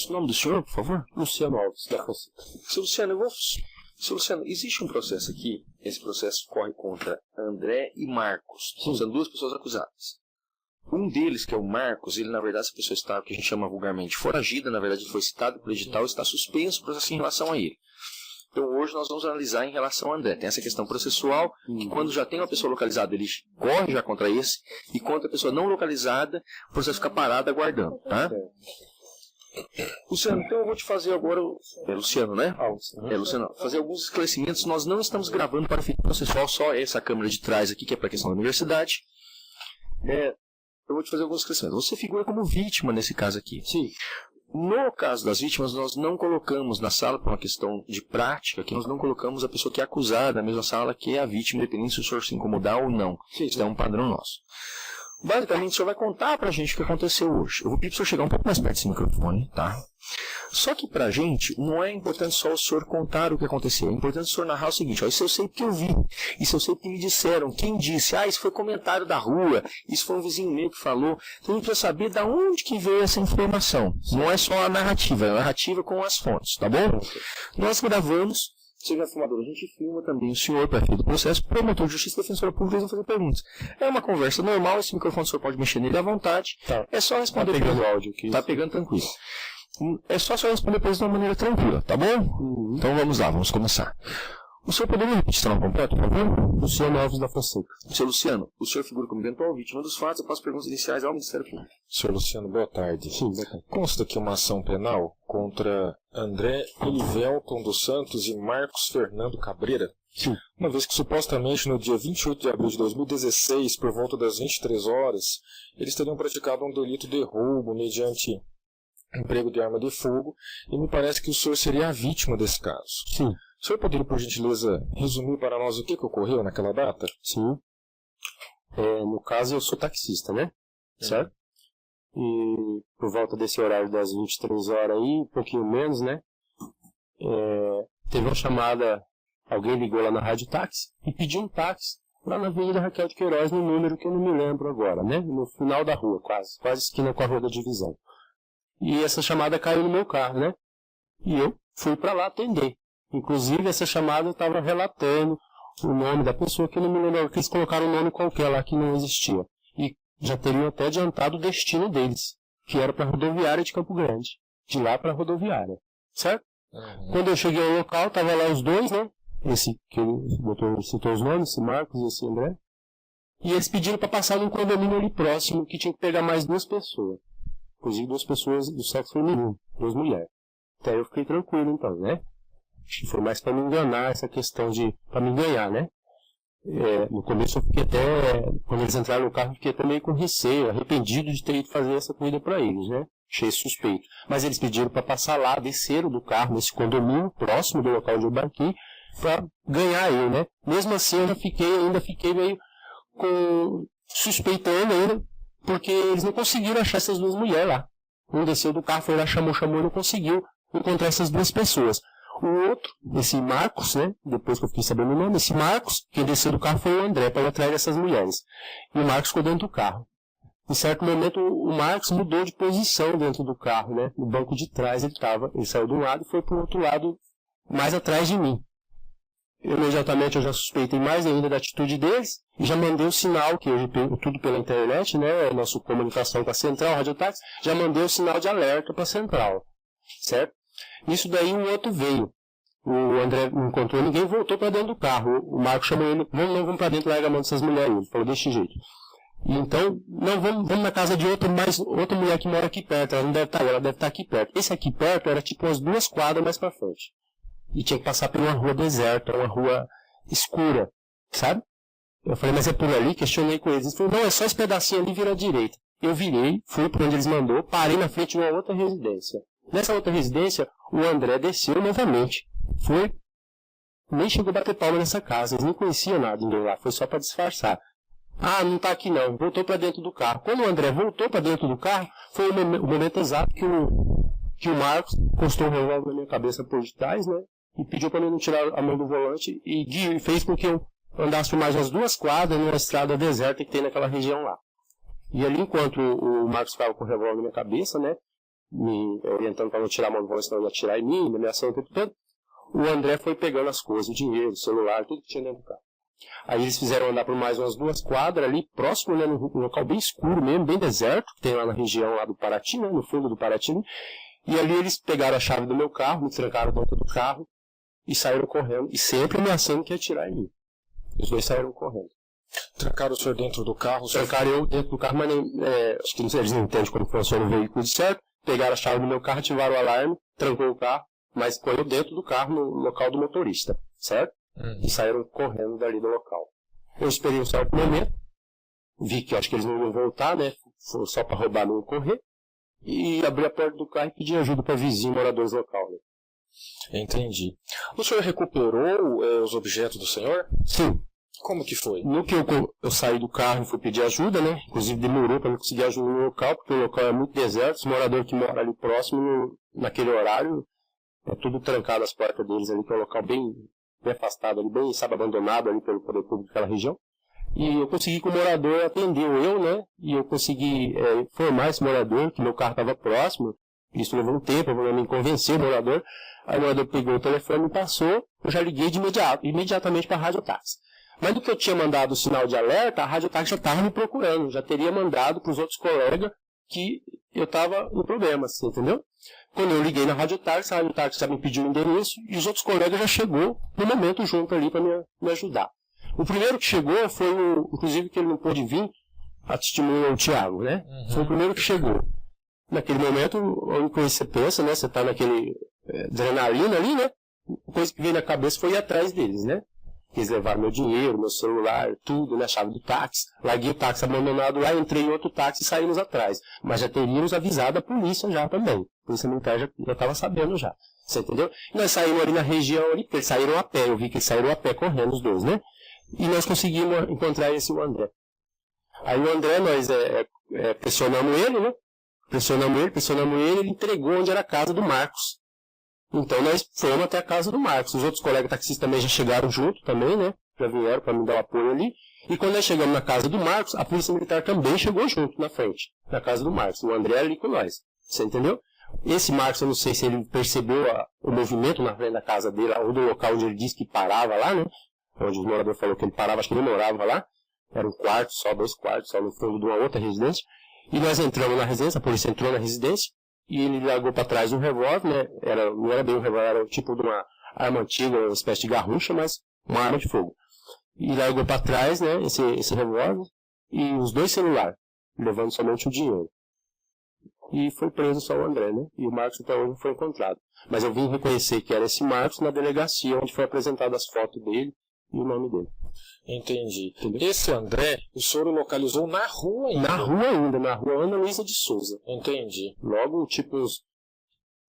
o nome do senhor, por favor? Luciano Alves, da Fonseca. Seu Luciano, existe um processo aqui, esse processo corre contra André e Marcos, são duas pessoas acusadas. Um deles, que é o Marcos, ele na verdade, essa pessoa está, o que a gente chama vulgarmente, foragida, na verdade ele foi citado pelo edital, está suspenso o processo em relação a ele. Então hoje nós vamos analisar em relação a André. Tem essa questão processual, que quando já tem uma pessoa localizada, ele corre já contra esse, e contra a pessoa não localizada, o processo fica parado aguardando, tá? Luciano, então eu vou te fazer agora, Luciano, né? Luciano, fazer alguns esclarecimentos. Nós não estamos gravando para efeito processual, só essa câmera de trás aqui, que é para a questão da universidade. Eu vou te fazer alguns esclarecimentos. Você figura como vítima nesse caso aqui. Sim. No caso das vítimas, nós não colocamos na sala, por uma questão de prática, que nós não colocamos a pessoa que é acusada na mesma sala que é a vítima, independente se o senhor se incomodar ou não. Sim. Isso é um padrão nosso. Basicamente, o senhor vai contar pra gente o que aconteceu hoje. Eu vou pedir pro senhor chegar um pouco mais perto desse microfone, tá? Só que pra gente, não é importante só o senhor contar o que aconteceu. É importante o senhor narrar o seguinte, ó, isso eu sei porque eu vi. Isso eu sei porque me disseram. Quem disse? Isso foi comentário da rua. Isso foi um vizinho meu que falou. Então a gente precisa saber de onde que veio essa informação. Não é só a narrativa, é a narrativa com as fontes, tá bom? Nós gravamos. Seja filmador, a gente filma também o senhor, para efeito do processo, promotor de justiça e defensora pública, eles vão fazer perguntas. É uma conversa normal, esse microfone o senhor pode mexer nele à vontade. Tá. É só responder. Tá pegando áudio aqui. Tá pegando tranquilo. É só responder para eles de uma maneira tranquila, tá bom? Então vamos lá, vamos começar. O senhor poderia repetir seu nome completo, por favor? Luciano Alves da Fonseca. Seu Luciano, o senhor figura como eventual vítima dos fatos após perguntas iniciais ao Ministério Público. Senhor Luciano, boa tarde. Sim, boa tarde. Consta aqui uma ação penal contra André Elivelton dos Santos e Marcos Fernando Cabreira. Sim. Uma vez que supostamente no dia 28 de abril de 2016, por volta das 23 horas, eles teriam praticado um delito de roubo mediante emprego de arma de fogo, e me parece que o senhor seria a vítima desse caso. Sim. O senhor poderia, por gentileza, resumir para nós o que ocorreu naquela data? Sim. No caso, eu sou taxista, né? Certo? E por volta desse horário das 23 horas aí, um pouquinho menos, né? Teve uma chamada, alguém ligou lá na Rádio Táxi e pediu um táxi lá na Avenida Raquel de Queiroz, no número que eu não me lembro agora, né? No final da rua, quase esquina com a Rua da Divisão. E essa chamada caiu no meu carro, né? E eu fui para lá atender. Inclusive, essa chamada eu estava relatando o nome da pessoa que eu não me lembro, que eles colocaram um nome qualquer lá que não existia. E já teriam até adiantado o destino deles, que era para a rodoviária de Campo Grande. De lá para a rodoviária. Certo? Quando eu cheguei ao local, estavam lá os dois, né? Esse que o doutor citou os nomes, esse Marcos e esse André. E eles pediram para passar num condomínio ali próximo, que tinha que pegar mais duas pessoas. Inclusive 2 pessoas do sexo feminino, 2 mulheres. Até eu fiquei tranquilo então, né? Acho que foi mais para me enganar essa questão para me ganhar, né? No começo eu fiquei até, quando eles entraram no carro, eu fiquei até meio com receio, arrependido de ter ido fazer essa corrida para eles, né? Achei suspeito. Mas eles pediram para passar lá, desceram do carro nesse condomínio, próximo do local onde eu embarquei, para ganhar eu, né? Mesmo assim eu ainda fiquei meio suspeitando ainda, porque eles não conseguiram achar essas 2 mulheres lá. Um desceu do carro, foi lá, chamou e não conseguiu encontrar essas 2 pessoas. O outro, esse Marcos, né? Depois que eu fiquei sabendo o nome, esse Marcos, quem desceu do carro foi o André, para ir atrás dessas mulheres. E o Marcos ficou dentro do carro. Em certo momento, o Marcos mudou de posição dentro do carro, né? No banco de trás ele estava. Ele saiu de um lado e foi para o outro lado, mais atrás de mim. Imediatamente eu já suspeitei mais ainda da atitude deles e já mandei o sinal, que hoje tudo pela internet, né? Nossa comunicação com a central, Rádio Táxi, já mandei o sinal de alerta para a central. Certo? Nisso daí um outro veio. O André não encontrou ninguém, voltou para dentro do carro. O Marco chamou ele, vamos para dentro, larga a mão dessas mulheres. Ele falou desse jeito. E então, não, vamos na casa de outra mulher que mora aqui perto. Ela não deve estar aí, ela deve estar aqui perto. Esse aqui perto era tipo umas 2 quadras mais para frente. E tinha que passar por uma rua deserta, uma rua escura, sabe? Eu falei, mas é por ali? Questionei com eles. Eles falaram, não, é só esse pedacinho ali, vira à direita. Eu virei, fui por onde eles mandou, parei na frente de uma outra residência. Nessa outra residência, o André desceu novamente. Foi, nem chegou a bater palma nessa casa, eles nem conheciam nada ninguém lá, foi só para disfarçar. Ah, não está aqui não, voltou para dentro do carro. Quando o André voltou para dentro do carro, foi o momento exato que o Marcos postou um revólver na minha cabeça por detrás, né? E pediu para mim não tirar a mão do volante e fez com que eu andasse mais umas 2 quadras numa estrada deserta que tem naquela região lá. E ali, enquanto o Marcos ficava com o revólver na minha cabeça, né? me orientando para não tirar a mão do volante, senão ia atirar em mim, me ameaçando o tempo todo. O André foi pegando as coisas, o dinheiro, o celular, tudo que tinha dentro do carro. Aí eles fizeram andar por mais umas 2 quadras ali, próximo, né, num local bem escuro mesmo, bem deserto, que tem lá na região lá do Paraty, né, no fundo do Paraty. E ali eles pegaram a chave do meu carro, me trancaram dentro do carro e saíram correndo, e sempre ameaçando que ia atirar em mim. Os dois saíram correndo. Trancaram o senhor dentro do carro? Trancaram eu dentro do carro, mas acho que não sei, eles não entendem como funciona o veículo de certo. Pegaram a chave do meu carro, ativaram o alarme, trancou o carro, mas põe eu dentro do carro no local do motorista, certo? E saíram correndo dali do local. Eu esperei um certo momento, vi que acho que eles não iam voltar, né? Foi só para roubar, não correr. E abri a porta do carro e pedi ajuda para vizinhos moradores local. Né? Entendi. O senhor recuperou os objetos do senhor? Sim. Como que foi? No que eu saí do carro e fui pedir ajuda, né? Inclusive demorou para eu conseguir ajuda no local, porque o local é muito deserto. Os moradores que moram ali próximo, naquele horário, é tudo trancado as portas deles ali, que é um local bem afastado ali, bem, sabe, abandonado ali pelo poder público daquela região. E eu consegui que o morador atendeu eu, né? E eu consegui informar esse morador que meu carro estava próximo. Isso levou um tempo para me convencer o morador. Aí o morador pegou o telefone e me passou. Eu já liguei de imediatamente para a radiotáxi. Mas do que eu tinha mandado o sinal de alerta, a radiotáxi já estava me procurando. Já teria mandado para os outros colegas que eu estava no problema, você entendeu? Quando eu liguei na radiotáxi, a radiotáxi já me pediu o endereço e os outros colegas já chegou no momento junto ali para me ajudar. O primeiro que chegou foi inclusive que ele não pôde vir, a testemunha, o Thiago, né? Foi o primeiro que chegou. Naquele momento, a única coisa que você pensa, né? Você está naquele adrenalina ali, né? A coisa que veio na cabeça foi ir atrás deles, né? Eles levaram meu dinheiro, meu celular, tudo, né? A chave do táxi. Larguei o táxi abandonado lá, entrei em outro táxi e saímos atrás. Mas já teríamos avisado a polícia já também. A polícia militar já estava sabendo já. Você entendeu? E nós saímos ali na região ali, porque eles saíram a pé. Eu vi que eles saíram a pé correndo, os dois, né? E nós conseguimos encontrar o André. Aí o André, nós pressionamos ele, né? Pressionamos ele, ele entregou onde era a casa do Marcos. Então nós fomos até a casa do Marcos. Os outros colegas taxistas também já chegaram junto também, né? Já vieram para me dar o apoio ali. E quando nós chegamos na casa do Marcos, a polícia militar também chegou junto na frente, na casa do Marcos. O André ali com nós. Você entendeu? Esse Marcos, eu não sei se ele percebeu o movimento na frente da casa dele, ou do local onde ele disse que parava lá, né? Onde o morador falou que ele parava, acho que ele morava lá. Era um quarto só, 2 quartos, só no fundo de uma outra residência. E nós entramos na residência, a polícia entrou na residência, e ele largou para trás um revólver, né? Não era bem um revólver, era tipo de uma arma antiga, uma espécie de garrucha, mas uma arma de fogo. E largou para trás, né, esse revólver, e os 2 celulares, levando somente o dinheiro. E foi preso só o André, né? E o Marcos até hoje não foi encontrado. Mas eu vim reconhecer que era esse Marcos na delegacia, onde foi apresentado as fotos dele e o nome dele. Entendi. Entendeu? Esse André, o senhor o localizou na rua ainda? Na rua Ana Luísa de Souza. Entendi. Logo, tipo, uns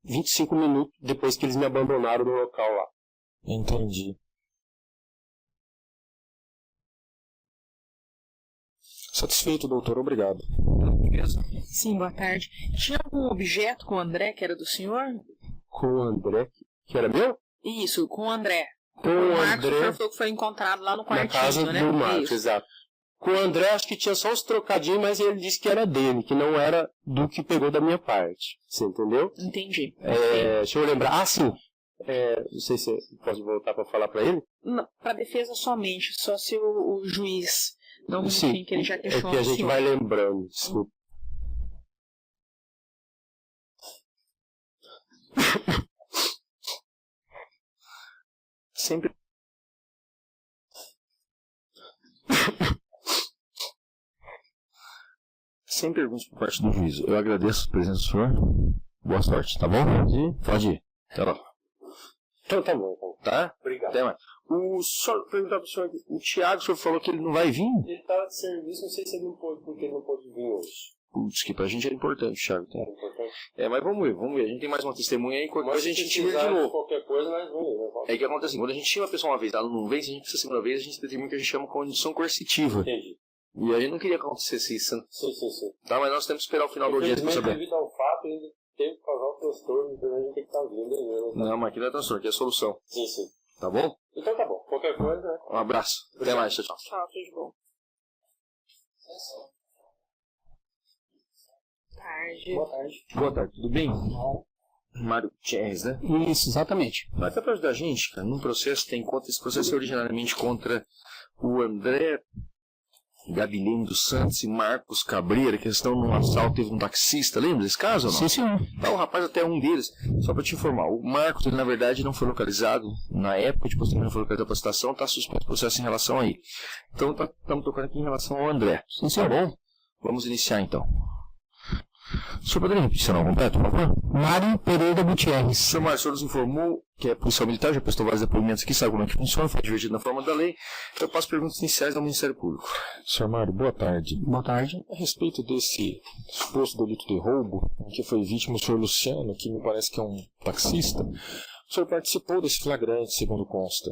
25 minutos depois que eles me abandonaram no local lá. Entendi. Satisfeito, doutor. Obrigado. Sim, boa tarde. Tinha algum objeto com o André que era do senhor? Com o André, que era meu? Isso, com o André. Com o o Marcos, André, o senhor falou que foi encontrado lá no quartinho, na casa né? do Marcos, Isso. exato. Com o André, acho que tinha só uns trocadinhos, mas ele disse que era dele, que não era do que pegou da minha parte. Você entendeu? Entendi. Deixa eu lembrar. Ah, sim. Não sei se posso voltar para falar para ele. Para defesa somente, só se o juiz não enfim, que ele já questionou. É que a gente vai lembrando, desculpa. Sempre. Sem perguntas por parte do juiz. Eu agradeço a presença do senhor. Boa sorte, tá bom? Pode ir. Até lá. Então tá bom. Tá? Obrigado. Até mais. O senhor, perguntar pro senhor, o Thiago, o senhor falou que ele não vai vir? Ele estava de serviço, não sei se ele não pôde, porque ele não pôde vir hoje. Putz, que pra gente era importante, Thiago. Tá? Era importante. Mas vamos ver. A gente tem mais uma testemunha aí, qualquer coisa a gente tira de novo. Qualquer coisa, nós vamos. É que acontece assim, quando a gente chama a pessoa uma vez, ela não vem, se a gente precisa a segunda vez, a gente determina o que a gente chama de condição coercitiva. Entendi. E aí não queria que acontecesse isso. Sim. Tá, mas nós temos que esperar o final do dia pra saber. Devido ao fato, ele teve que causar o transtorno, então a gente tem que estar vindo aí. Não, mas aqui não é transtorno, aqui é solução. Sim. Tá bom? Então tá bom. Qualquer coisa, né? Um abraço. Até mais, tchau. Tchau, tudo bom. Tá. tarde. Boa tarde. Boa tarde, tudo bem? Mário Gutierrez, né? Isso, exatamente. Mas até para ajudar a gente, cara, num processo tem contra, esse processo é originalmente contra o André Gabilene dos Santos e Marcos Cabreira, que estão num assalto, teve um taxista, lembra desse caso ou não? Sim, senhor. Tá, o rapaz até um deles, só para te informar, o Marcos, ele na verdade não foi localizado na época, depois também não foi localizado para a citação, está suspenso o processo em relação a ele. Então estamos tocando aqui em relação ao André. Sim, senhor. Tá bom? Vamos iniciar então. O senhor poderia repetir seu nome completo, por favor? Mário Pereira Gutierrez. O senhor Marcelo nos informou que é policial militar, já prestou vários depoimentos aqui, sabe como é que funciona, foi divertido na forma da lei. Eu passo perguntas iniciais ao Ministério Público. Sr. Mário, boa tarde. Boa tarde. A respeito desse suposto delito de roubo, em que foi vítima o senhor Luciano, que me parece que é um taxista, o senhor participou desse flagrante, segundo consta.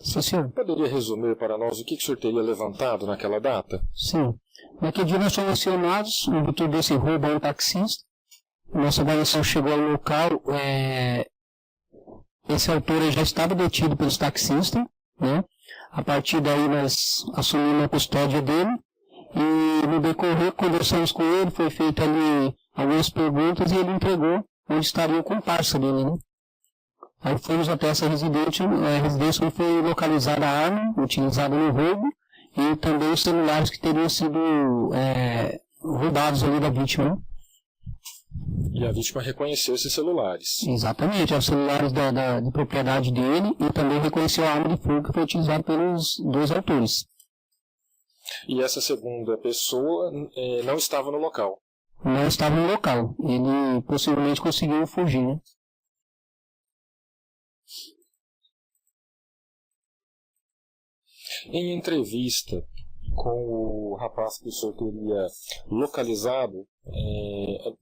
Sim, senhor. Poderia resumir para nós o que o senhor teria levantado naquela data? Sim. Naquele dia nós fomos acionados no virtude desse roubo a um taxista. Nossa guarnição chegou ao local. Esse autor já estava detido pelos taxistas, né? A partir daí nós assumimos a custódia dele e no decorrer conversamos com ele, foi feita ali algumas perguntas e ele entregou onde estaria o comparsa dele, né? Aí fomos até essa residência onde foi localizada a arma utilizada no roubo e também os celulares que teriam sido roubados ali da vítima, né? E a vítima reconheceu esses celulares. Exatamente, os celulares de propriedade dele e também reconheceu a arma de fogo que foi utilizada pelos dois autores. E essa segunda pessoa não estava no local. Não estava no local, ele possivelmente conseguiu fugir, né? Em entrevista com o rapaz que o senhor teria localizado,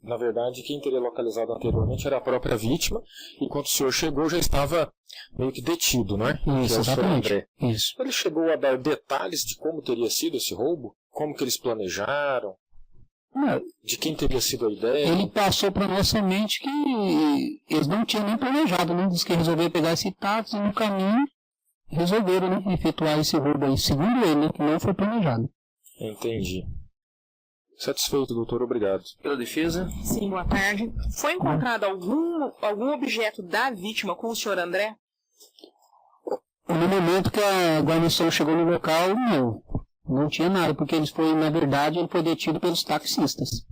na verdade quem teria localizado anteriormente era a própria vítima, enquanto o senhor chegou já estava meio que detido, não é? Isso, que é o senhor exatamente. André. Isso. Ele chegou a dar detalhes de como teria sido esse roubo? Como que eles planejaram? De quem teria sido a ideia? Ele passou para nossa mente que eles não tinham nem planejado, né? Diz que resolveram pegar esse táxi e no caminho resolveram, né, efetuar esse roubo aí, segundo ele, né, que não foi planejado. Entendi. Satisfeito, doutor, obrigado. Pela defesa? Sim, boa tarde. Foi encontrado algum objeto da vítima com o senhor André? No momento que a guarnição chegou no local, não tinha nada, porque ele foi detido pelos taxistas.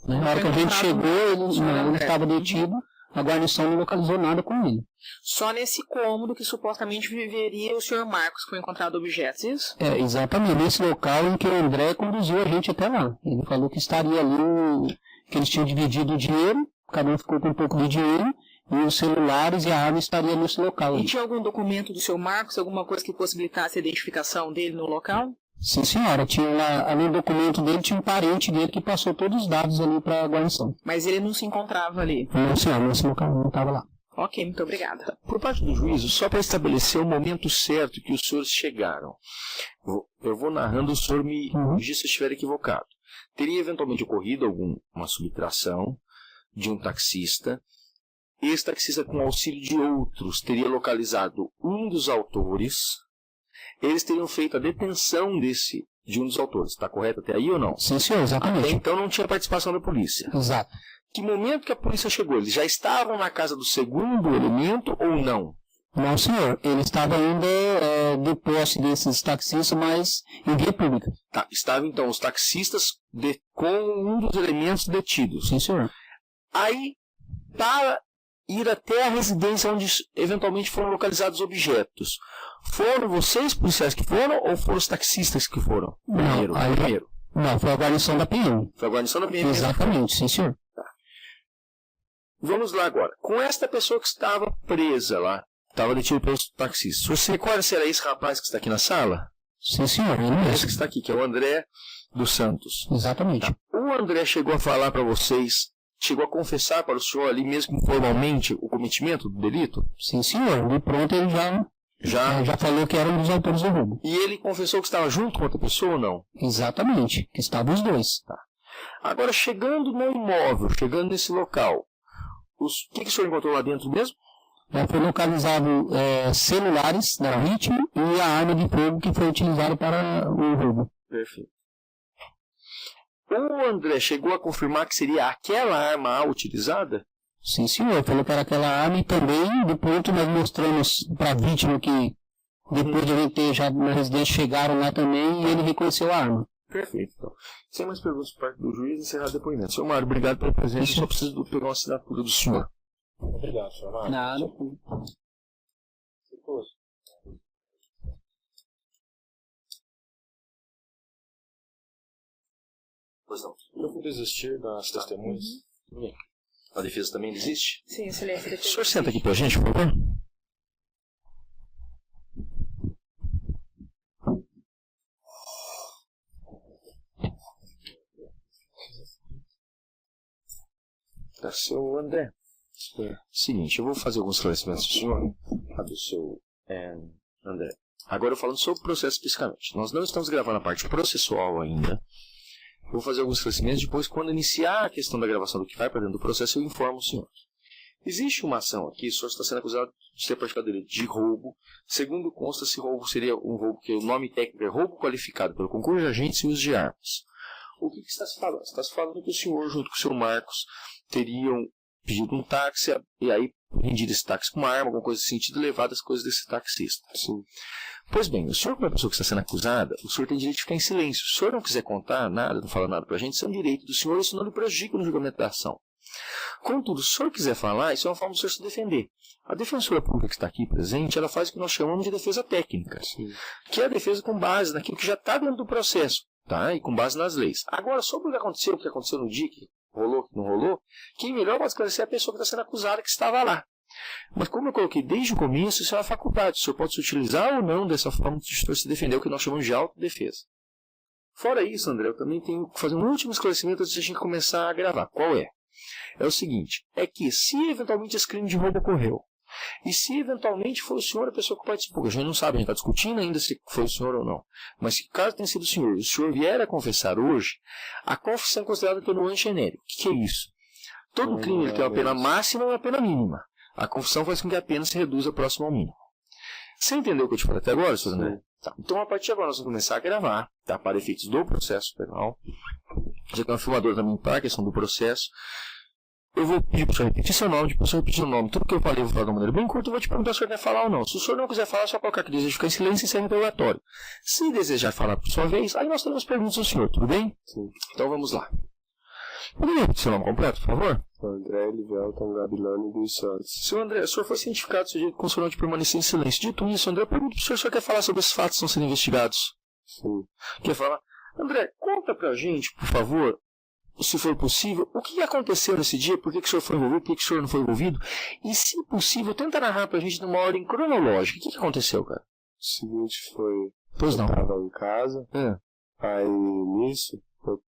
Na hora que a gente chegou, ele estava detido, a guarnição não localizou nada com ele. Só nesse cômodo que supostamente viveria o senhor Marcos, que foi encontrado objetos, isso? Exatamente, nesse local em que o André conduziu a gente até lá. Ele falou que estaria ali, que eles tinham dividido o dinheiro, cada um ficou com um pouco de dinheiro, e os celulares e a arma estariam nesse local. E tinha algum documento do senhor Marcos, alguma coisa que possibilitasse a identificação dele no local? Sim, senhora. Tinha lá, ali no documento dele, tinha um parente dele que passou todos os dados ali para a guarnição. Mas ele não se encontrava ali? Não, senhora, nesse local não estava lá. Ok, muito obrigada. Por parte do juízo, só para estabelecer o momento certo que os senhores chegaram, eu vou narrando, o senhor me diz se eu estiver equivocado. Teria eventualmente ocorrido alguma subtração de um taxista. Esse taxista, com auxílio de outros, teria localizado um dos autores. Eles teriam feito a detenção de um dos autores. Está correto até aí ou não? Sim, senhor, exatamente. Até então não tinha participação da polícia. Exato. Que momento que a polícia chegou? Eles já estavam na casa do segundo elemento ou não? Não, senhor. Ele estava ainda de posse desses taxistas, mas em via pública. Tá, estavam então os taxistas com um dos elementos detidos. Sim, senhor. Aí, para ir até a residência onde eventualmente foram localizados objetos, foram vocês, policiais, que foram ou foram os taxistas que foram? Primeiro. Não, foi a guarnição da PM. Foi a guarnição da PM. Exatamente, sim, senhor. Tá. Vamos lá agora. Com esta pessoa que estava presa lá, estava detida pelos taxistas. Você recorda se era esse rapaz que está aqui na sala? Sim, senhor. Ele mesmo. Esse que está aqui, que é o André dos Santos. Exatamente. Tá. O André chegou a falar para vocês, chegou a confessar para o senhor ali mesmo formalmente o cometimento do delito? Sim, senhor. De pronto ele já falou que era um dos autores do roubo. E ele confessou que estava junto com outra pessoa ou não? Exatamente, que estavam os dois. Tá. Agora, chegando no imóvel, chegando nesse local, o que o senhor encontrou lá dentro mesmo? Foi localizado celulares da vítima e a arma de fogo que foi utilizada para o roubo. Perfeito. O André chegou a confirmar que seria aquela arma a utilizada? Sim, senhor. Falou que era aquela arma e também, depois nós mostramos para a vítima que depois de a gente ter já na residência chegaram lá também e ele reconheceu a arma. Perfeito. Então, sem mais perguntas por parte do juiz, encerrar o depoimento. Senhor Mário, obrigado pela presença. Eu só preciso pegar uma assinatura do senhor. Obrigado, senhor Mário. Nada. Pois não. Eu vou desistir das testemunhas. A defesa também desiste? Sim, excelência. O senhor senta aqui pra gente, por favor. Tá, seu André. Seguinte, eu vou fazer alguns esclarecimentos do senhor. Do seu André. Agora falando sobre o processo especificamente. Nós não estamos gravando a parte processual ainda. Eu vou fazer alguns esclarecimentos. Depois, quando iniciar a questão da gravação do que vai para dentro do processo, eu informo o senhor. Existe uma ação aqui, o senhor está sendo acusado de ter praticado delito de roubo. Segundo consta, esse roubo seria um roubo que o nome técnico é roubo qualificado pelo concurso de agentes e uso de armas. O que está se falando? Está se falando que o senhor, junto com o seu Marcos, teriam pedido um táxi e aí rendido esse táxi com uma arma, alguma coisa nesse sentido, e levado as coisas desse taxista. Sim. Pois bem, o senhor, como é a pessoa que está sendo acusada, o senhor tem direito de ficar em silêncio. Se o senhor não quiser contar nada, não falar nada para a gente, isso é um direito do senhor e isso não lhe prejudica no julgamento da ação. Contudo, se o senhor quiser falar, isso é uma forma do senhor se defender. A defensora pública que está aqui presente, ela faz o que nós chamamos de defesa técnica, que é a defesa com base naquilo que já está dentro do processo, tá? E com base nas leis. Agora, sobre o que aconteceu no dia, que rolou, que não rolou, quem melhor pode esclarecer é a pessoa que está sendo acusada, que estava lá. Mas como eu coloquei desde o começo, isso é uma faculdade. O senhor pode se utilizar ou não dessa forma de se defender, o que nós chamamos de autodefesa. Fora isso, André, eu também tenho que fazer um último esclarecimento antes de a gente começar a gravar. Qual é? É o seguinte, é que se eventualmente esse crime de roubo ocorreu, e se eventualmente foi o senhor a pessoa que participou, a gente não sabe, a gente está discutindo ainda se foi o senhor ou não, mas se caso tenha sido o senhor, e o senhor vier a confessar hoje, a confissão é considerada atenuante genérico. O que é isso? Todo crime ele tem uma pena máxima e uma pena mínima. A confissão faz com que a pena se reduza próximo ao mínimo. Você entendeu o que eu te falei até agora, Sr. André? Tá. Então, a partir de agora, nós vamos começar a gravar, tá? Para efeitos do processo penal. Você tem um filmador também para a questão do processo. Eu vou pedir para o senhor repetir seu nome, depois o senhor repetir o nome. Tudo que eu falei, eu vou falar de uma maneira bem curta, eu vou te perguntar se o senhor quer falar ou não. Se o senhor não quiser falar, é só colocar que deseja ficar em silêncio e encerra o interrogatório. Se desejar falar por sua vez, aí nós teremos perguntas ao senhor, tudo bem? Sim. Então vamos lá. Poderia repetir seu nome completo, por favor? André Elivelton Gabilani dos Santos. Seu André, o senhor foi cientificado com o senhor de permanecer em silêncio. Dito isso, André, pergunto para o senhor quer falar sobre esses fatos que estão sendo investigados. Sim. Quer falar? André, conta pra gente, por favor, se for possível, o que aconteceu nesse dia, por que o senhor foi envolvido, por que o senhor não foi envolvido, e se possível, tenta narrar pra gente numa ordem cronológica. O que aconteceu, cara? O seguinte foi, Pois não. eu estava em casa, aí nisso,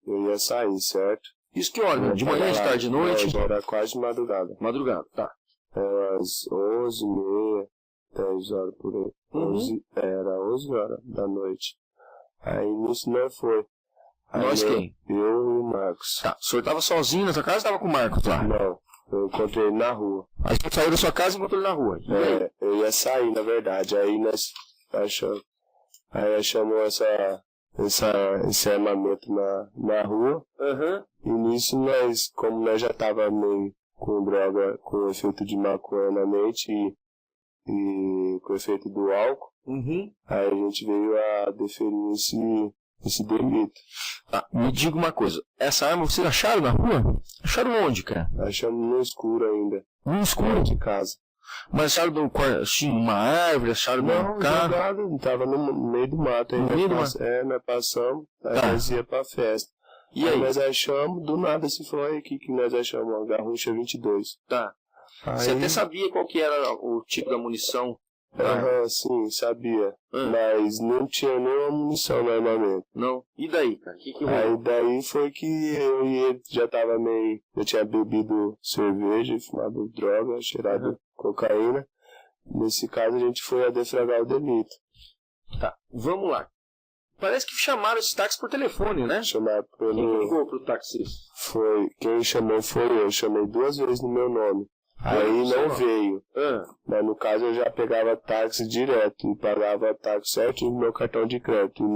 eu ia sair, certo? Isso que hora? De manhã, de tarde, de noite? Já era quase madrugada. Madrugada, tá. Era às 11h30, 10 horas por aí. Era 11 horas da noite. Aí nisso não foi. Aí Nós quem? Eu e o Marcos. Tá, o senhor estava sozinho na sua casa ou estava com o Marcos lá? Não, eu encontrei ele na rua. Aí você saiu da sua casa e encontrou ele na rua. E aí? Eu ia sair, na verdade. Aí nós achamos esse armamento na rua. E nisso como nós já tava meio com droga, com efeito de maconha na mente e com efeito do álcool, aí a gente veio a deferir esse delito. Tá, me diga uma coisa, essa arma vocês acharam na rua? Acharam onde, cara? Achamos no escuro ainda. No escuro? De casa. Mas acharam numa árvore, acharam num carro? Jogado, tava no meio do mato. No meio do mato? Nós passamos, aí nós ia pra festa. E aí? Nós achamos, do nada se foi aqui que nós achamos, uma garrucha 22. Tá. Aí, você até sabia qual que era o tipo da munição? Sim, sabia. Mas não tinha nenhuma munição no armamento. Não? E daí, cara? Que aí daí foi que eu e ele já tava meio... Eu tinha bebido cerveja, fumado droga, cheirado cocaína. Nesse caso a gente foi a defragrar o delito. Tá, vamos lá. Parece que chamaram esse táxi por telefone, né? Chamaram pelo... Quem ligou pro taxista? Quem chamou foi eu. Chamei 2 vezes no meu nome. Aí não veio. Mas no caso eu já pegava táxi direto. E pagava táxi certinho no meu cartão de crédito. E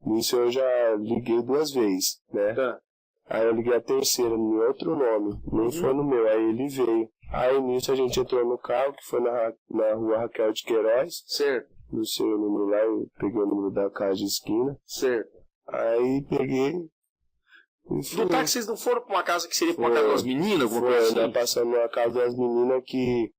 Nisso eu já liguei 2 vezes, né? Tá. Aí eu liguei a terceira no outro nome, nem foi no meu, aí ele veio. Aí nisso a gente entrou no carro, que foi na rua Raquel de Queiroz. Certo. No seu número lá, eu peguei o número da casa de esquina. Certo. Aí peguei e fui. Do táxi vocês não foram pra uma casa que seria pra uma casa das meninas, alguma coisa Foi, assim? nós passamos numa casa das meninas que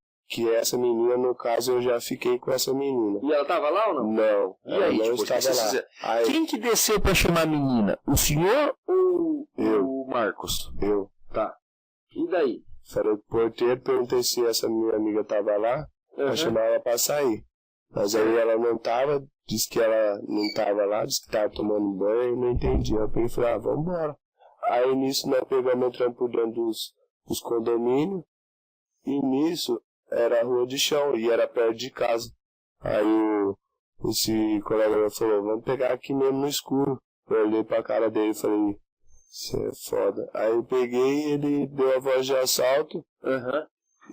essa menina, no caso, eu já fiquei com essa menina. E ela tava lá ou não? Não, E ela aí, não tipo, estava vocês lá. fizeram- Aí, Quem que desceu pra chamar a menina? O senhor ou Eu. o Marcos? eu Tá. E daí? falei pro porteiro, perguntei se essa minha amiga tava lá, pra chamar ela pra sair. Mas aí ela não tava, disse que ela não tava lá, disse que tava tomando banho, eu não entendi. Eu peguei e falei, vambora. Aí nisso nós pegamos entrando por dentro dos condomínios, e nisso era a rua de chão, e era perto de casa. Aí esse colega meu falou, vamos pegar aqui mesmo no escuro. Eu olhei pra cara dele e falei, isso é foda. Aí eu peguei, ele deu a voz de assalto,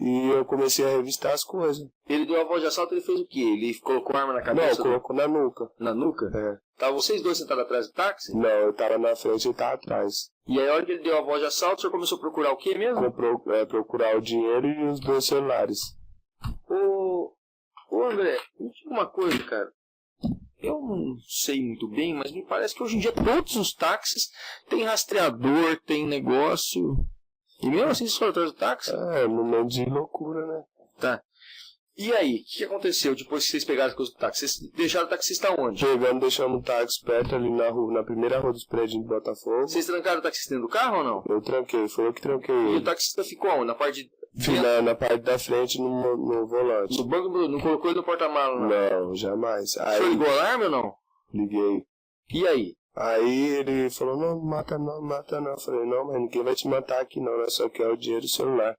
e eu comecei a revistar as coisas. Ele deu a voz de assalto, ele fez o quê? Ele colocou a arma na Não, cabeça? colocou na nuca. Na nuca? É. Tava vocês dois sentados atrás do táxi? Não, eu tava na frente e ele tava atrás. E aí, a hora que ele deu a voz de assalto, o senhor começou a procurar o quê mesmo? Procurar o dinheiro e os 2 celulares. Ô André, me diga uma coisa, cara. Eu não sei muito bem, mas me parece que hoje em dia todos os táxis têm rastreador, tem negócio. E mesmo assim, vocês foram atrás do táxi? É, no meio de loucura, né? Tá. E aí, o que aconteceu depois que vocês pegaram as coisas do táxi? Vocês deixaram o taxista onde? Chegando, deixamos o táxi perto ali na rua, na primeira rua dos prédios de Botafogo. Vocês trancaram o taxista dentro do carro ou não? Eu tranquei, foi eu que tranquei E o ele. taxista ficou onde? Na parte de Fui na parte da frente, no volante. no banco, não colocou ele no porta-malas, não? Não, jamais. O senhor Aí, ligou o alarme ou não? liguei. E aí? Aí ele falou, não, mata não, mata não. Eu falei, não, mas ninguém vai te matar aqui não, né? Só quer o dinheiro do celular.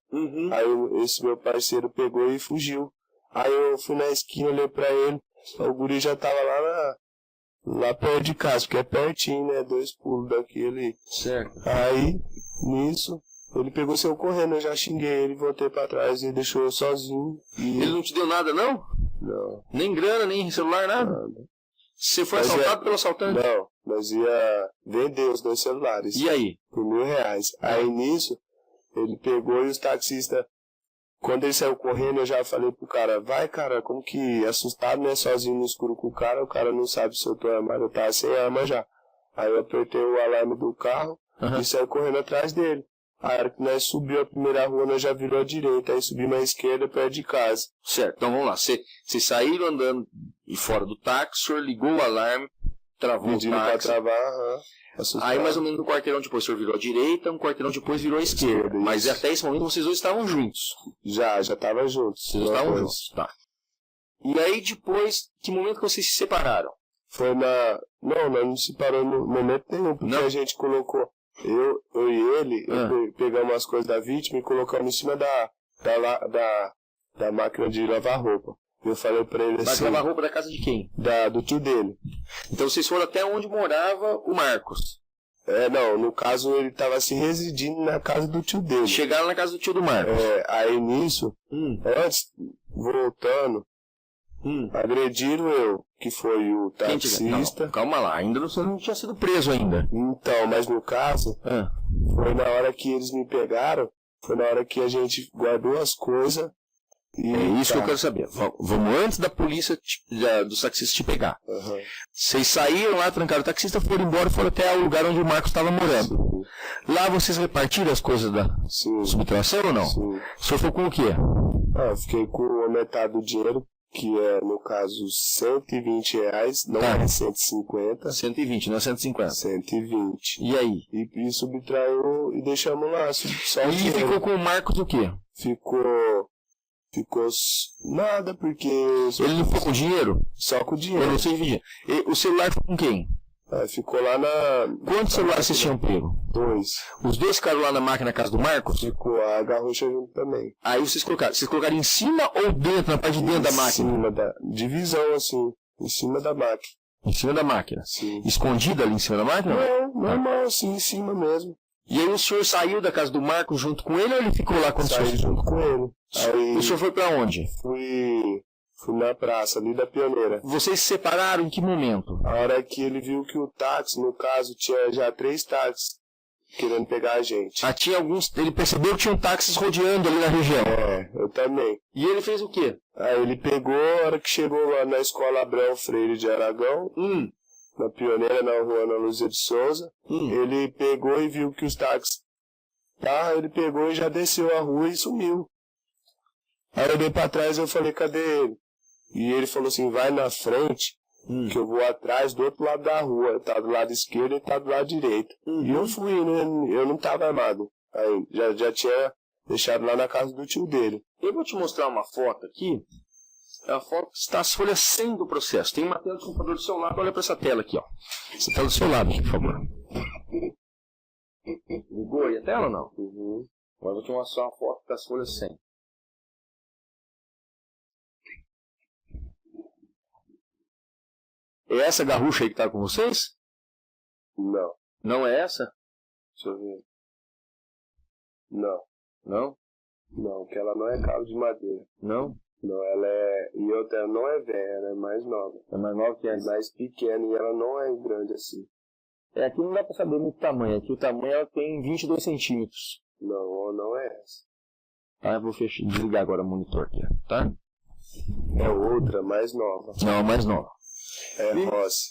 Aí esse meu parceiro pegou e fugiu. Aí eu fui na esquina, olhei pra ele, o guri já tava lá perto de casa, porque é pertinho, né? 2 pulos daquele. Certo. Aí, nisso, ele pegou saiu correndo, eu já xinguei ele, voltei pra trás e deixou eu sozinho. E Ele não te deu nada, não? não, Nem grana, nem celular, nada? nada. Você foi Mas assaltado pelo assaltante? Não, nós ia vender os 2 celulares. E aí? Por R$1.000. Aí nisso, ele pegou e os taxistas, quando ele saiu correndo, eu já falei pro cara, vai cara, como que assustado, né, sozinho no escuro com o cara não sabe se eu tô armado, eu tava sem arma já. Aí eu apertei o alarme do carro e saí correndo atrás dele. A hora que nós subiu a primeira rua, nós já virou à direita, aí subimos à esquerda perto de casa. Certo, então vamos lá. Vocês saíram andando e fora do táxi, o senhor ligou o alarme, travou Pedindo o pra táxi. travar, assustado. Aí mais ou menos um quarteirão depois o senhor virou à direita, um quarteirão depois virou à esquerda. Esquerda, Mas isso. até esse momento vocês dois estavam juntos. Já tava juntos. Vocês estavam juntos, tá. E aí depois, que momento que vocês se separaram? Foi na... Não, nós não se parou no momento nenhum, porque Não? a gente colocou... Eu e ele, pegamos as coisas da vítima e colocamos em cima da máquina de lavar roupa. Eu falei pra ele Vai assim... lavar roupa da casa de quem? Do tio dele. Então vocês foram até onde morava o Marcos. Não, no caso ele tava se residindo na casa do tio dele. Chegaram na casa do tio do Marcos. Aí nisso, antes, voltando, agrediram eu, que foi o Quem te- taxista. Não, calma lá, ainda você não tinha sido preso ainda. Então, mas no caso, foi na hora que eles me pegaram, foi na hora que a gente guardou as coisas. E É isso que eu quero saber. Vamos antes da polícia, dos taxistas te pegar. Aham. Vocês saíram lá, trancaram o taxista, foram embora e foram até o lugar onde o Marcos estava morando. Lá vocês repartiram as coisas da Sim, subtração ou não? sim. O senhor foi com o quê? Eu fiquei com a metade do dinheiro, que é, no caso, R$120, não Tá. é 150, 120, não é 150. 120. E aí? E subtraiu e deixamos lá, só o E dinheiro. ficou com o Marcos o quê? Ficou nada, porque Ele não ficou com dinheiro? só com o Eu dinheiro. não sei dividir. E o celular foi com quem? Ficou lá na... Quantos celulares vocês tinham pego? 2. Os dois ficaram lá na máquina na casa do Marcos? Ficou a garrucha junto também. Aí vocês colocaram em cima ou dentro, na parte de dentro da Em máquina? cima da... Divisão, assim. Em cima da máquina. Em cima da máquina. Sim. Escondida ali em cima da máquina? Não, normal, assim, em cima mesmo. E aí o senhor saiu da casa do Marcos junto com ele ou ele ficou lá quando o Saí senhor... junto com ele. Aí O senhor foi pra onde? fui Fui na praça, ali da Pioneira. Vocês se separaram em que momento? A hora que ele viu que o táxi, no caso, tinha já 3 táxis querendo pegar a gente. Tinha alguns. Ele percebeu que tinham táxis rodeando ali na região. Eu também. E ele fez o quê? Aí ele pegou, a hora que chegou lá na escola Abrão Freire de Aragão, na Pioneira, na rua Ana Luzia de Souza, ele pegou e viu que os táxis... ele pegou e já desceu a rua e sumiu. Aí eu olhei pra trás e eu falei, cadê ele? E ele falou assim, vai na frente, que eu vou atrás do outro lado da rua. Tá do lado esquerdo e tá do lado direito. E eu fui, né? Eu não tava armado. Aí já tinha deixado lá na casa do tio dele. Eu vou te mostrar uma foto aqui. É a foto que está as folhas 100 do processo. Tem uma tela do computador do seu lado. Olha para essa tela aqui, ó. Essa tela do seu lado aqui, por favor. Ligou aí a tela ou não? Agora eu vou te mostrar uma foto das folhas 100. É essa garrucha aí que tá com vocês? Não. Não é essa? Deixa eu ver. Não. Não? Não, que ela não é cabo de madeira. Não? Não, ela é... E outra, não é velha, ela é mais nova. É mais nova que É essa? mais pequena e ela não é grande assim. Aqui não dá pra saber muito tamanho. Aqui o tamanho ela tem 22 centímetros. Não é essa. Eu vou desligar agora o monitor aqui, tá? É outra, mais nova. Não, mais nova. É Rossi.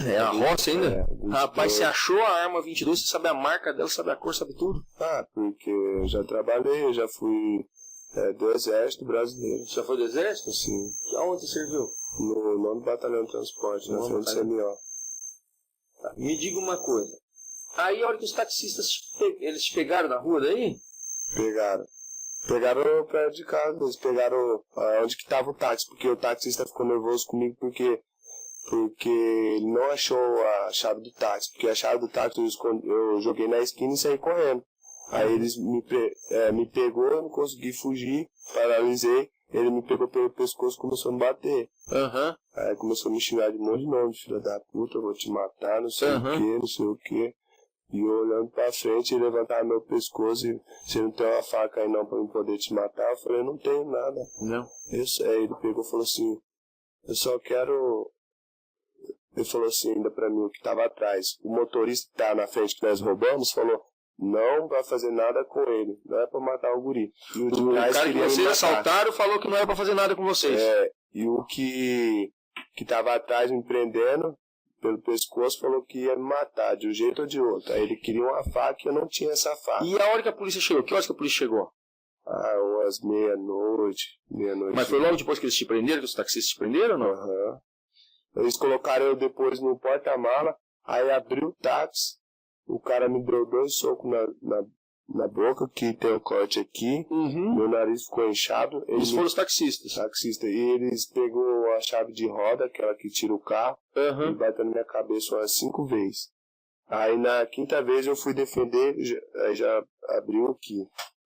É a Rossi ainda? 22. Rapaz, você achou a arma 22, você sabe a marca dela, sabe a cor, sabe tudo? Porque eu já trabalhei, eu já fui do Exército Brasileiro. Você já foi do Exército? Sim. Aonde você serviu? No 9º Batalhão de Transporte, na frente do CMO. Tá. Me diga uma coisa. Aí a hora que os taxistas eles te pegaram na rua daí? Pegaram. Pegaram perto de casa, eles pegaram onde que tava o táxi, porque o taxista ficou nervoso comigo porque ele não achou a chave do táxi, porque a chave do táxi eu joguei na esquina e saí correndo. Aí eles me pegou, eu não consegui fugir, paralisei, ele me pegou pelo pescoço e começou a me bater. Aí começou a me xingar de um monte de nome, filha da puta, eu vou te matar, não sei o que, não sei o que. E eu olhando pra frente, ele levantava meu pescoço e você não tem uma faca aí não pra eu poder te matar? Eu falei, não tenho nada. Não. Aí ele pegou e falou assim, eu só quero... Ele falou assim ainda pra mim, o que tava atrás. O motorista que tá na frente que nós roubamos falou, não vai fazer nada com ele, não é pra matar o guri. E o de trás cara que queria vocês me matar. assaltaram falou que não era pra fazer nada com vocês. E o que tava atrás me prendendo pelo pescoço falou que ia me matar, de um jeito ou de outro. Aí ele queria uma faca e eu não tinha essa faca. E a hora que a polícia chegou? Que horas que a polícia chegou? Umas meia-noite. Mas foi logo depois que eles te prenderam, que os taxistas te prenderam ou não? Eles colocaram eu depois no porta-mala, aí abriu o táxi, o cara me deu 2 socos na boca, que tem um corte aqui, meu nariz ficou inchado. Eles foram os taxistas. E eles pegou a chave de roda, aquela que tira o carro, e bateu na minha cabeça umas 5 vezes. Aí na 5ª vez eu fui defender, aí já abriu aqui.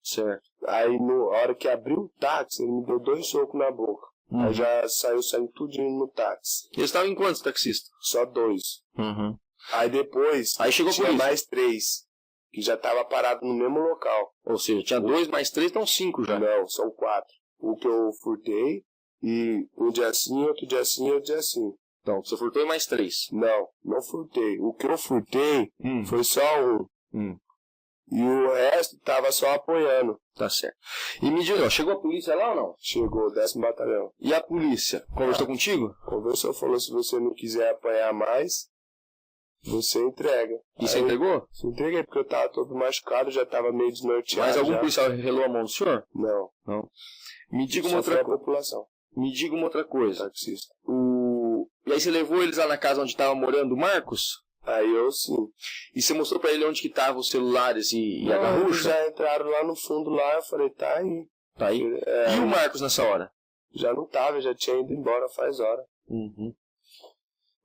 Certo. Aí na hora que abriu o táxi, ele me deu 2 socos na boca. Aí já saiu saindo tudinho no táxi. Eles estavam em quantos taxistas? Só 2. Aí depois, aí chegou tinha mais 3, que já tava parado no mesmo local. Ou seja, tinha 2 mais 3, então 5 já. Não, são 4. O que eu furtei, e um dia assim, outro dia assim e outro dia assim. Então, você furtou mais 3. Não furtei. O que eu furtei foi só 1. E o resto tava só apoiando. Tá certo. E me diga, chegou a polícia lá ou não? Chegou, o 10º Batalhão. E a polícia? Conversou contigo? Conversou, falou, se você não quiser apanhar mais, você entrega. E você entregou? Entreguei, porque eu tava todo machucado, já tava meio desnorteado. Mas algum policial relou a mão do senhor? Não. Me diga uma outra coisa. População. Me diga uma outra coisa. Taxista. E aí você levou eles lá na casa onde estava morando o Marcos? Aí eu sim. E você mostrou pra ele onde que estavam os celulares e a Eles garrucha? já entraram lá no fundo lá, eu falei, tá aí. Tá aí? E o Marcos nessa hora? Já não tava, já tinha ido embora faz hora.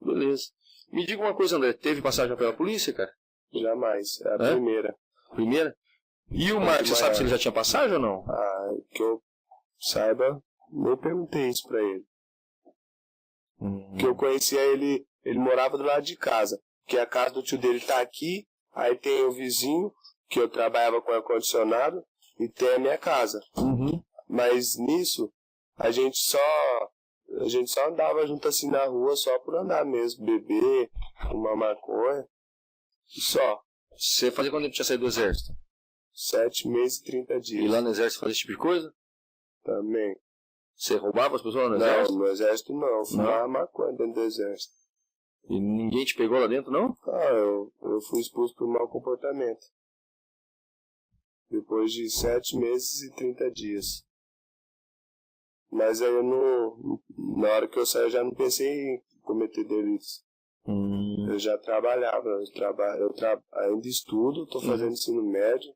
Beleza. Me diga uma coisa, André, teve passagem pela polícia, cara? Jamais, é a primeira. Primeira? E o Marcos, você sabe se ele já tinha passagem ou não? Que eu saiba, nem perguntei isso pra ele. Que eu conhecia ele morava do lado de casa. Que a casa do tio dele tá aqui, aí tem o vizinho, que eu trabalhava com ar-condicionado, e tem a minha casa. Mas nisso, a gente A gente só andava junto assim na rua, só por andar mesmo. Beber, fumar maconha. E só. Você fazia quando tinha saído do exército? 7 meses e 30 dias. E lá no exército fazia esse tipo de coisa? Também. Você roubava as pessoas no Não, exército? no exército não. Fumava maconha dentro do exército. E ninguém te pegou lá dentro, não? Ah, eu fui expulso por mau comportamento. Depois de 7 meses e 30 dias. Mas aí eu não... Na hora que eu saí, eu já não pensei em cometer delitos. Eu já trabalhava. Ainda estudo, tô fazendo ensino médio.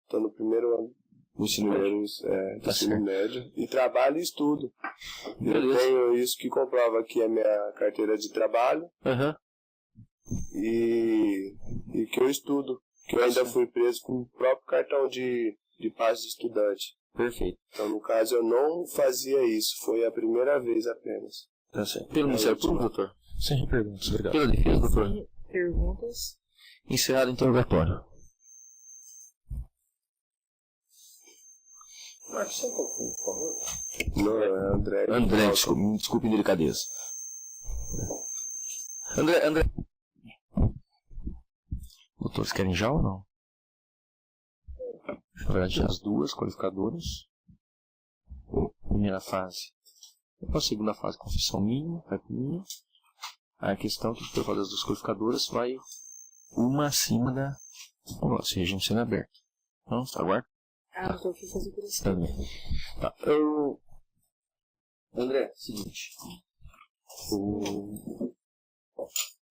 Tô no primeiro ano. Ensino médio. Do ensino médio. E trabalho e estudo. Beleza. Eu tenho isso que comprova aqui a minha carteira de trabalho. Aham. E que eu estudo. Que eu ainda fui preso com o próprio cartão de passe de estudante. Perfeito. Então, no caso, eu não fazia isso. Foi a primeira vez apenas. Tá certo. Pelo Ministério Público, doutor? Sem perguntas, obrigado. Pela defesa, doutor? Perguntas? Encerrado o interrogatório. Marcos, você por favor? Não, é André. André, desculpe indelicadeza. André. Doutor, vocês querem já ou não? Na verdade, as duas qualificadoras. Primeira fase. A segunda fase, confissão mínima, vai por mim. Aí a questão é que por causa das duas qualificadoras vai uma acima da. Esse regime sendo aberto. Então, tá aguarda? Ah, eu fui fazer por isso. Tá bem. Tá. André, seguinte.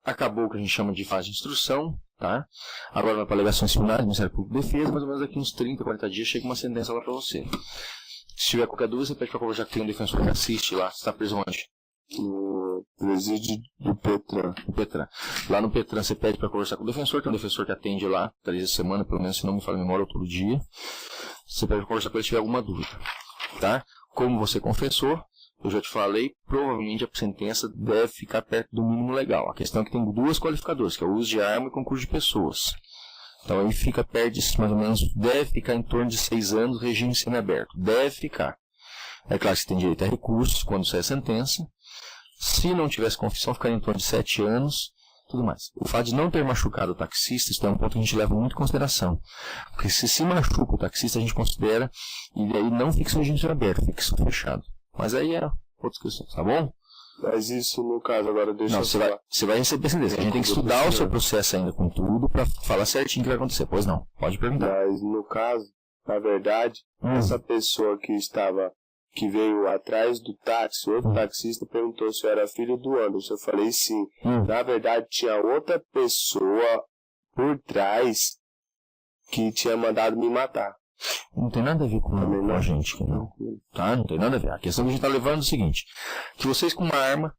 Acabou o que a gente chama de fase de instrução, tá? Agora vai para alegações finais, Ministério Público de Defesa, mais ou menos daqui uns 30, 40 dias chega uma sentença lá para você. Se tiver qualquer dúvida, você pede para conversar que tem um defensor que assiste lá. Você está preso onde? No presídio do Petran. No Petran. Lá no Petran você pede para conversar com o defensor, tem um defensor que atende lá 3 vezes a semana, pelo menos, se não me falha a memória, todo dia. Você pede para conversar com ele se tiver alguma dúvida, tá? Como você confessou, eu já te falei, provavelmente a sentença deve ficar perto do mínimo legal. A questão é que tem duas qualificadoras, que é o uso de arma e concurso de pessoas. Então aí fica perto disso, mais ou menos, deve ficar em torno de 6 anos, regime semiaberto. Deve ficar. É claro que você tem direito a recursos quando sair a sentença. Se não tivesse confissão, ficaria em torno de 7 anos, tudo mais. O fato de não ter machucado o taxista, isso é um ponto que a gente leva muito em consideração. Porque se machuca o taxista, a gente considera, e aí não fixa o regime semiaberto, fixa fechado. Mas aí é outra questão, tá bom? Mas isso, no caso, agora deixa eu falar. Você vai receber sentença. A gente tem que estudar o seu processo ainda com tudo para falar certinho o que vai acontecer. Pois não, pode perguntar. Mas no caso, na verdade, essa pessoa que veio atrás do táxi, outro taxista perguntou se eu era filho do Anderson. Eu falei sim. Na verdade, tinha outra pessoa por trás que tinha mandado me matar. Não tem nada a ver com a gente, não. Tá? Não tem nada a ver. A questão que a gente está levando é o seguinte: que vocês com uma arma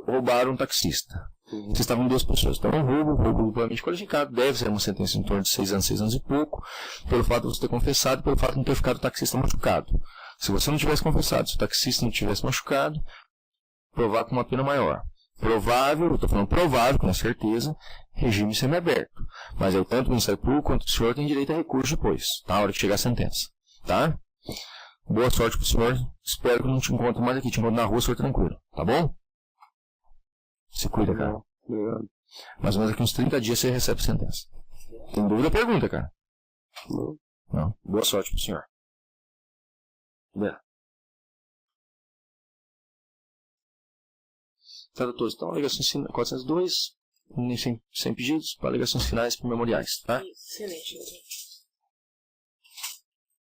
roubaram um taxista. Vocês estavam 2 pessoas. Então, roubo duplamente qualificado. Deve ser uma sentença em torno de 6 anos e pouco, pelo fato de você ter confessado e pelo fato de não ter ficado o taxista machucado. Se você não tivesse confessado, se o taxista não tivesse machucado, provar com uma pena maior. Provável, eu estou falando provável, com certeza, regime semiaberto. Mas aí tanto o Ministério Público quanto o senhor tem direito a recurso depois, tá? Na hora que chegar a sentença. Tá? Boa sorte pro senhor. Espero que eu não te encontre mais aqui. Te encontro na rua, senhor tranquilo. Tá bom? Se cuida, cara. Obrigado. Mais ou menos aqui uns 30 dias você recebe a sentença. Tem dúvida? Pergunta, cara. Não. Boa sorte pro senhor. Tá, doutor? Então, alegações finais 402, sem pedidos, para alegações finais para memoriais, tá? Excelente.